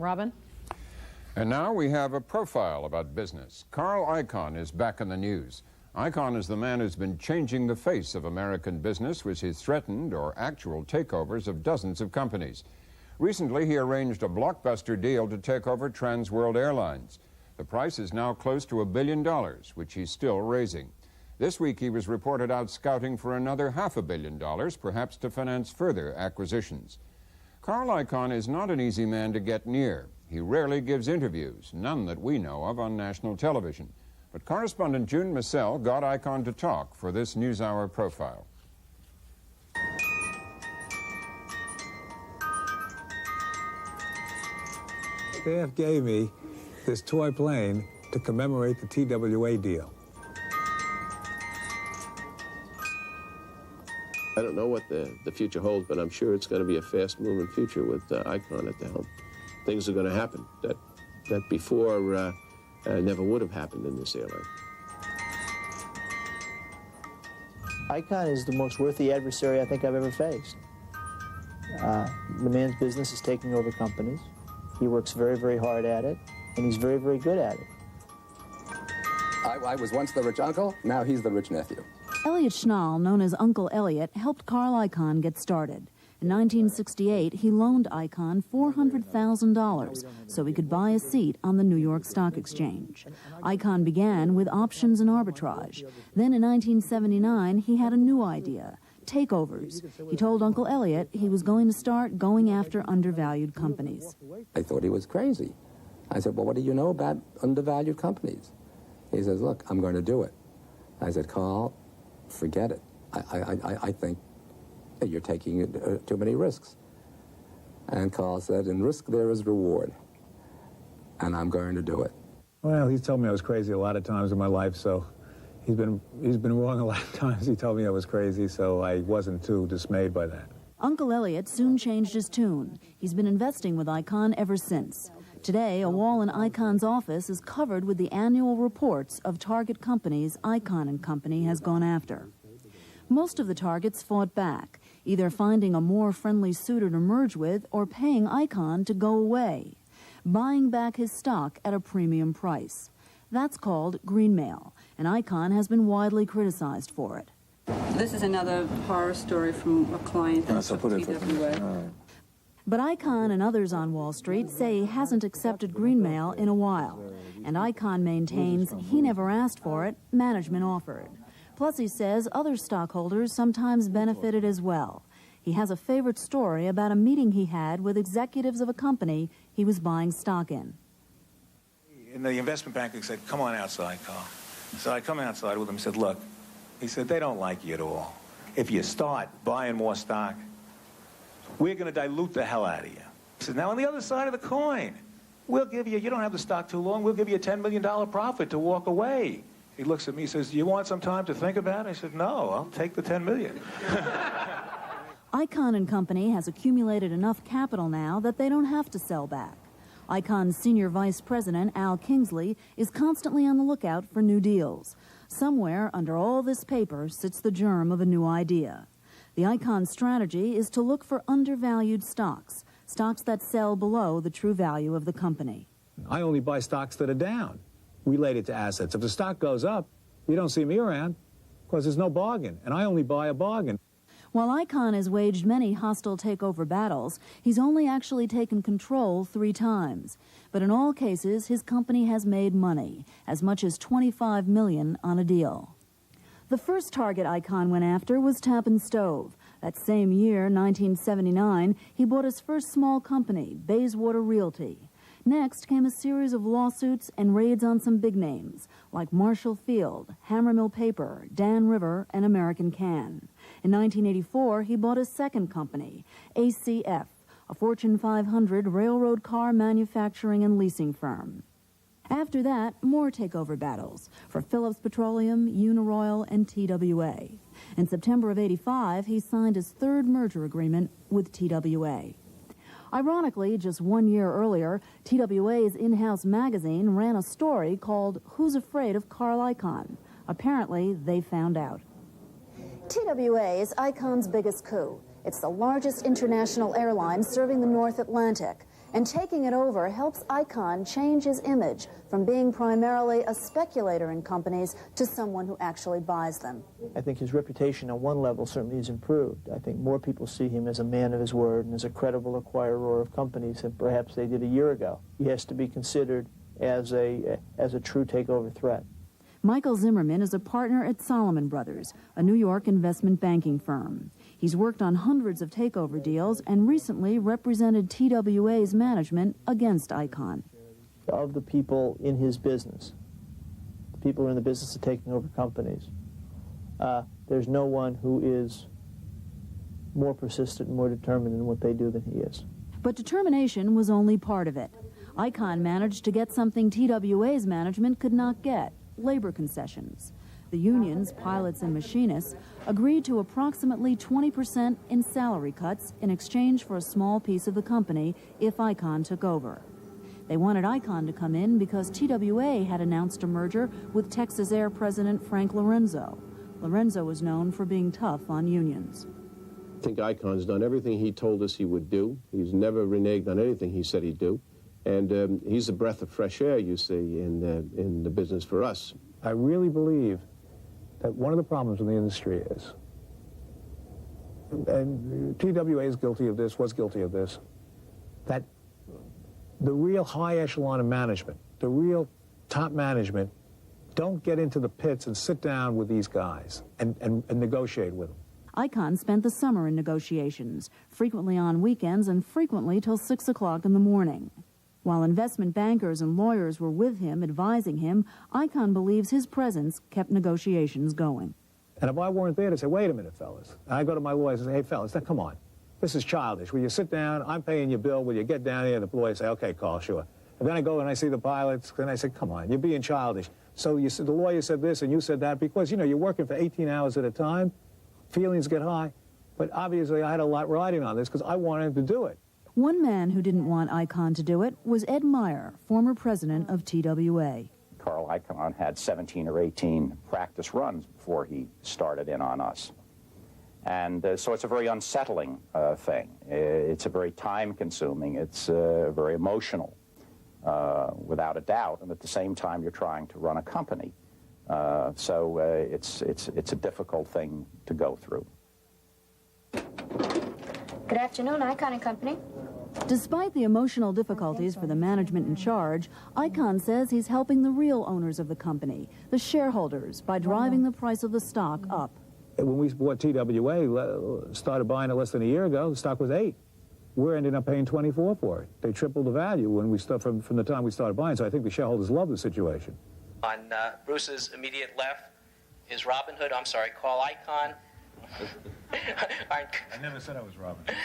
Robin? And now we have a profile about business. Carl Icahn is back in the news. Icahn is the man who's been changing the face of American business with his threatened or actual takeovers of dozens of companies. Recently, he arranged a blockbuster deal to take over Trans World Airlines. The price is now close to $1 billion, which he's still raising. This week, he was reported out scouting for another $500 million, perhaps to finance further acquisitions. Carl Icahn is not an easy man to get near. He rarely gives interviews, none that we know of on national television. But correspondent June Massell got Icahn to talk for this NewsHour profile. AF gave me this toy plane to commemorate the TWA deal. I don't know what the future holds, but I'm sure it's going to be a fast-moving future with Icahn at the helm. Things are going to happen that before never would have happened in this airline. Icahn is the most worthy adversary I think I've ever faced. The man's business is taking over companies. He works very, very hard at it, and he's very, very good at it. I was once the rich uncle, now he's the rich nephew. Elliot Schnall, known as Uncle Elliot, helped Carl Icahn get started. In 1968, he loaned Icahn $400,000 so he could buy a seat on the New York Stock Exchange. Icahn began with options and arbitrage. Then in 1979, he had a new idea, takeovers. He told Uncle Elliot he was going to start going after undervalued companies. I thought he was crazy. I said, well, what do you know about undervalued companies? He says, look, I'm going to do it. I said, Carl, forget it. I think you're taking too many risks. And Carl said, in risk there is reward, and I'm going to do it. Well, he's told me I was crazy a lot of times in my life, so he's been wrong a lot of times. He told me I was crazy, so I wasn't too dismayed by that. Uncle Elliot soon changed his tune. He's been investing with Icahn ever since. Today, a wall in Icahn's office is covered with the annual reports of target companies Icahn & Company has gone after. Most of the targets fought back, either finding a more friendly suitor to merge with or paying Icahn to go away, buying back his stock at a premium price. That's called greenmail, and Icahn has been widely criticized for it. This is another horror story from a client that's TWA. But Icahn and others on Wall Street say he hasn't accepted greenmail in a while, and Icahn maintains he never asked for it, management offered. Plus, he says other stockholders sometimes benefited as well. He has a favorite story about a meeting he had with executives of a company he was buying stock in. And the investment banker said, come on outside, Carl. So I come outside with him and said, look, he said, they don't like you at all. If you start buying more stock, we're going to dilute the hell out of you. He said, now on the other side of the coin, we'll give you don't have the stock too long, we'll give you a $10 million profit to walk away. He looks at me and says, do you want some time to think about it? I said, no, I'll take the $10 million. Icahn & Company has accumulated enough capital now that they don't have to sell back. Icahn's senior vice president, Al Kingsley, is constantly on the lookout for new deals. Somewhere under all this paper sits the germ of a new idea. The Icahn strategy is to look for undervalued stocks, stocks that sell below the true value of the company. I only buy stocks that are down, related to assets. If the stock goes up, you don't see me around, because there's no bargain, and I only buy a bargain. While Icahn has waged many hostile takeover battles, he's only actually taken control 3 times. But in all cases, his company has made money, as much as $25 million on a deal. The first target Icahn went after was Tappan Stove. That same year, 1979, he bought his first small company, Bayswater Realty. Next came a series of lawsuits and raids on some big names, like Marshall Field, Hammermill Paper, Dan River, and American Can. In 1984, he bought his second company, ACF, a Fortune 500 railroad car manufacturing and leasing firm. After that, more takeover battles for Phillips Petroleum, Uniroyal, and TWA. In September of '85, he signed his third merger agreement with TWA. Ironically, just 1 year earlier, TWA's in-house magazine ran a story called Who's Afraid of Carl Icahn? Apparently, they found out. TWA is Icahn's biggest coup. It's the largest international airline serving the North Atlantic. and taking it over helps Icahn change his image from being primarily a speculator in companies to someone who actually buys them. I think his reputation on one level certainly has improved. I think more people see him as a man of his word and as a credible acquirer of companies than perhaps they did a year ago. He has to be considered as a true takeover threat. Michael Zimmerman is a partner at Solomon Brothers, a New York investment banking firm. He's worked on hundreds of takeover deals and recently represented TWA's management against Icahn. Of the people in his business, the people who are in the business of taking over companies, there's no one who is more persistent and more determined in what they do than he is. But determination was only part of it. Icahn managed to get something TWA's management could not get: labor concessions. The unions, pilots and machinists, agreed to approximately 20% in salary cuts in exchange for a small piece of the company if Icahn took over. They wanted Icahn to come in because TWA had announced a merger with Texas Air President Frank Lorenzo. Lorenzo was known for being tough on unions. I think Icahn's done everything he told us he would do. He's never reneged on anything he said he'd do. And he's a breath of fresh air, you see, in the business for us. I really believe that one of the problems in the industry is, and TWA is guilty of this, was guilty of this, that the real high echelon of management, the real top management, don't get into the pits and sit down with these guys and negotiate with them. Icahn spent the summer in negotiations, frequently on weekends and frequently till 6 o'clock in the morning. While investment bankers and lawyers were with him, advising him, Icahn believes his presence kept negotiations going. And if I weren't there to say, wait a minute, fellas, and I go to my lawyers and say, hey, fellas, now come on. This is childish. Will you sit down? I'm paying your bill. Will you get down here? And the lawyer say, okay, Carl, sure. And then I go and I see the pilots, and I say, come on, you're being childish. So you said, the lawyer said this and you said that because, you know, you're working for 18 hours at a time. Feelings get high. But obviously I had a lot riding on this because I wanted to do it. One man who didn't want Icahn to do it was Ed Meyer, former president of TWA. Carl Icahn had 17 or 18 practice runs before he started in on us. And so it's a very unsettling thing. It's a very time-consuming. It's very emotional, without a doubt. And at the same time, you're trying to run a company. So it's a difficult thing to go through. Good afternoon, Icahn and Company. Despite the emotional difficulties for the management in charge, Icahn says he's helping the real owners of the company, the shareholders, by driving the price of the stock up. When we bought TWA, started buying it less than a year ago, the stock was $8. We're ending up paying $24 for it. They tripled the value when we from the time we started buying, so I think the shareholders love the situation. On Bruce's immediate left is Robin Hood, Carl Icahn. I never said I was Robin Hood.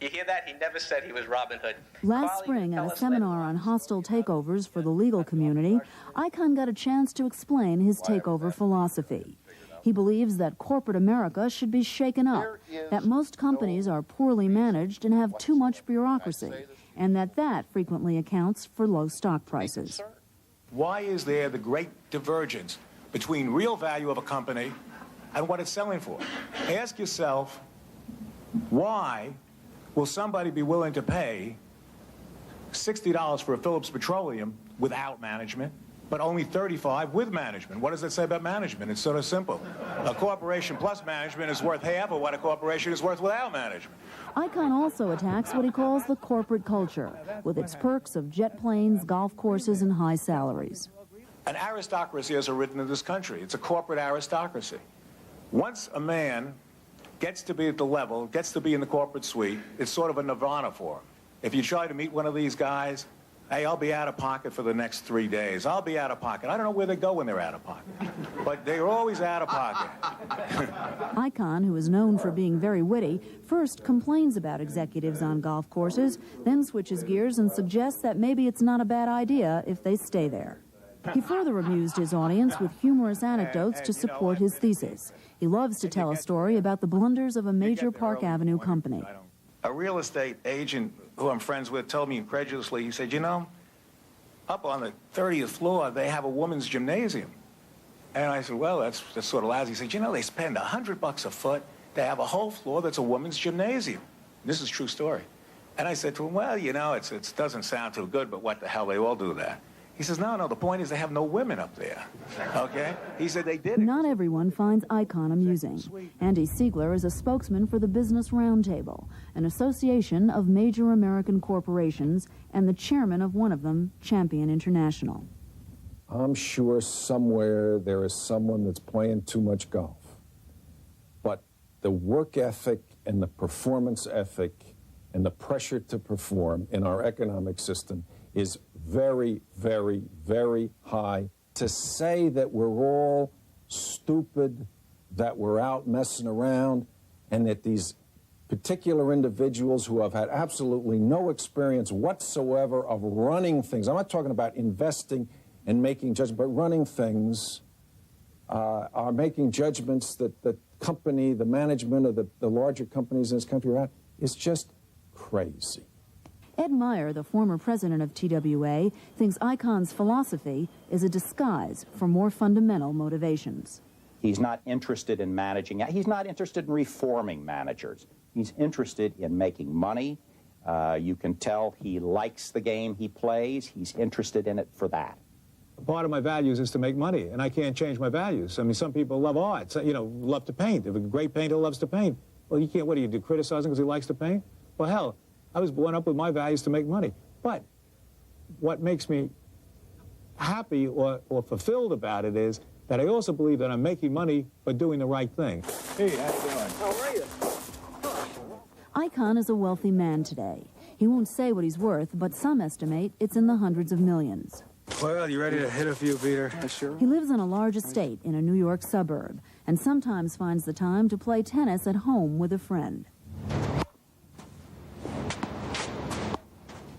You hear that? He never said he was Robin Hood. Last spring, at a seminar on hostile takeovers for the legal community, Icahn got a chance to explain his takeover philosophy. He believes that corporate America should be shaken up, that most companies are poorly managed and have too much bureaucracy, and that frequently accounts for low stock prices. Why is there the great divergence between real value of a company and what it's selling for? Ask yourself, why will somebody be willing to pay $60 for a Phillips Petroleum without management, but only $35 with management? What does that say about management? It's sort of simple. A corporation plus management is worth half of what a corporation is worth without management. Icahn also attacks what he calls the corporate culture, with its perks of jet planes, golf courses, and high salaries. An aristocracy has arisen in this country. It's a corporate aristocracy. Once a man gets to be at the level, gets to be in the corporate suite, it's sort of a nirvana for him. If you try to meet one of these guys, hey, I'll be out of pocket for the next 3 days. I'll be out of pocket. I don't know where they go when they're out of pocket, but they're always out of pocket. Icahn, who is known for being very witty, first complains about executives on golf courses, then switches gears and suggests that maybe it's not a bad idea if they stay there. He further amused his audience with humorous anecdotes to support his thesis. He loves to tell a story about the blunders of a major Park Avenue company. A real estate agent who I'm friends with told me incredulously, he said, you know, up on the 30th floor, they have a women's gymnasium. And I said, well, that's sort of lousy. He said, you know, they spend $100 a foot to have a whole floor that's a women's gymnasium. This is a true story. And I said to him, well, you know, it doesn't sound too good, but what the hell, they all do that. He says, no, the point is they have no women up there, okay? He said they did it. Not everyone finds Icahn amusing. Andy Siegler is a spokesman for the Business Roundtable, an association of major American corporations, and the chairman of one of them, Champion International. I'm sure somewhere there is someone that's playing too much golf. But the work ethic and the performance ethic and the pressure to perform in our economic system is very, very, very high. To say that we're all stupid, that we're out messing around, and that these particular individuals who have had absolutely no experience whatsoever of running things, I'm not talking about investing and making judgments, but running things, are making judgments that the company, the management of the larger companies in this country are at, is just crazy. Ed Meyer, the former president of TWA, thinks Icahn's philosophy is a disguise for more fundamental motivations. He's not interested in managing. He's not interested in reforming managers. He's interested in making money. You can tell he likes the game he plays. He's interested in it for that. Part of my values is to make money, and I can't change my values. I mean, some people love art, you know, love to paint. If a great painter loves to paint, well, you can't, what do you do, criticize him because he likes to paint? Well, hell, I was born up with my values to make money. But what makes me happy or fulfilled about it is that I also believe that I'm making money but doing the right thing. Hey, how you doing? How are you? Icahn is a wealthy man today. He won't say what he's worth, but some estimate it's in the hundreds of millions. Well, you ready to hit a few, Peter? Sure. He lives on a large estate in a New York suburb and sometimes finds the time to play tennis at home with a friend.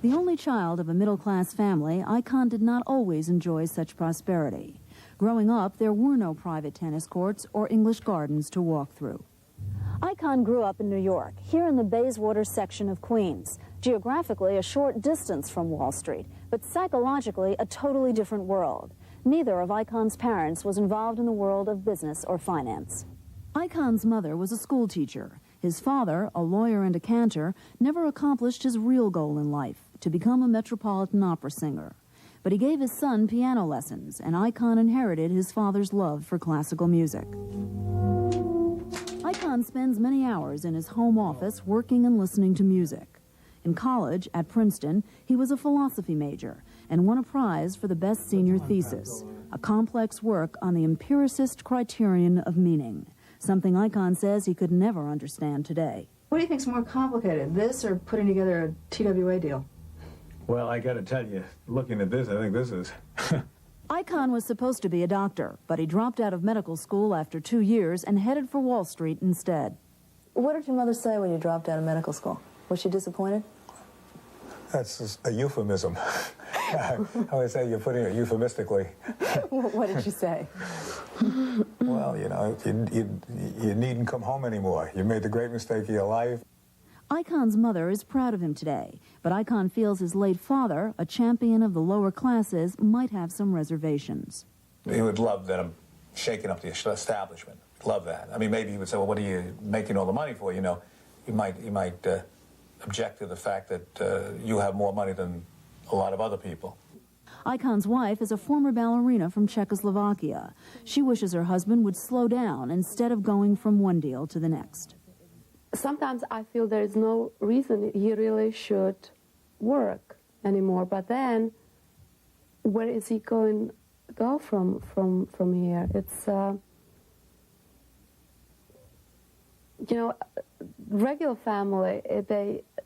The only child of a middle-class family, Icahn did not always enjoy such prosperity. Growing up, there were no private tennis courts or English gardens to walk through. Icahn grew up in New York, here in the Bayswater section of Queens, geographically a short distance from Wall Street, but psychologically a totally different world. Neither of Icahn's parents was involved in the world of business or finance. Icahn's mother was a school teacher. His father, a lawyer and a cantor, never accomplished his real goal in life, to become a Metropolitan Opera singer. But he gave his son piano lessons, and Icahn inherited his father's love for classical music. Icahn spends many hours in his home office working and listening to music. In college, at Princeton, he was a philosophy major and won a prize for the best senior thesis, a complex work on the empiricist criterion of meaning, something Icahn says he could never understand today. What do you think's more complicated, this or putting together a TWA deal? Well, I got to tell you, looking at this, I think this is... Icahn was supposed to be a doctor, but he dropped out of medical school after 2 years and headed for Wall Street instead. What did your mother say when you dropped out of medical school? Was she disappointed? That's just a euphemism. I would say you're putting it euphemistically. What did she say? Well, you know, you needn't come home anymore. You made the great mistake of your life. Icahn's mother is proud of him today, but Icahn feels his late father, a champion of the lower classes, might have some reservations. He would love that I'm shaking up the establishment. Love that. I mean, maybe he would say, well, what are you making all the money for? You know, he might object to the fact that you have more money than a lot of other people. Icahn's wife is a former ballerina from Czechoslovakia. She wishes her husband would slow down instead of going from one deal to the next. Sometimes I feel there is no reason he really should work anymore. But then, where is he going to go from here? It's you know, regular family.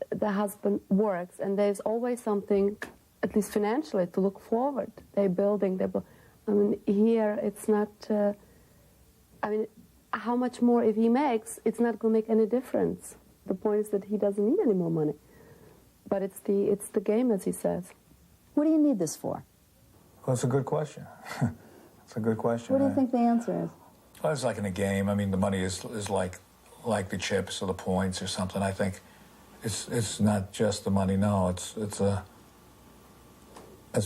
The husband works, and there's always something, at least financially, to look forward. They're building. I mean, here it's not. I mean, how much more if he makes? It's not going to make any difference. The point is that he doesn't need any more money. But it's the game, as he says. What do you need this for? Well, it's a good question. It's a good question. What do you think the answer is? Well, it's like in a game. I mean, the money is like the chips or the points or something. I think it's not just the money. No, it's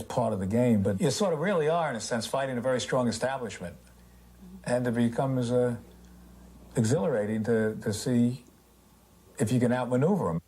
part of the game. But you sort of really are, in a sense, fighting a very strong establishment, and it becomes exhilarating to see if you can outmaneuver them.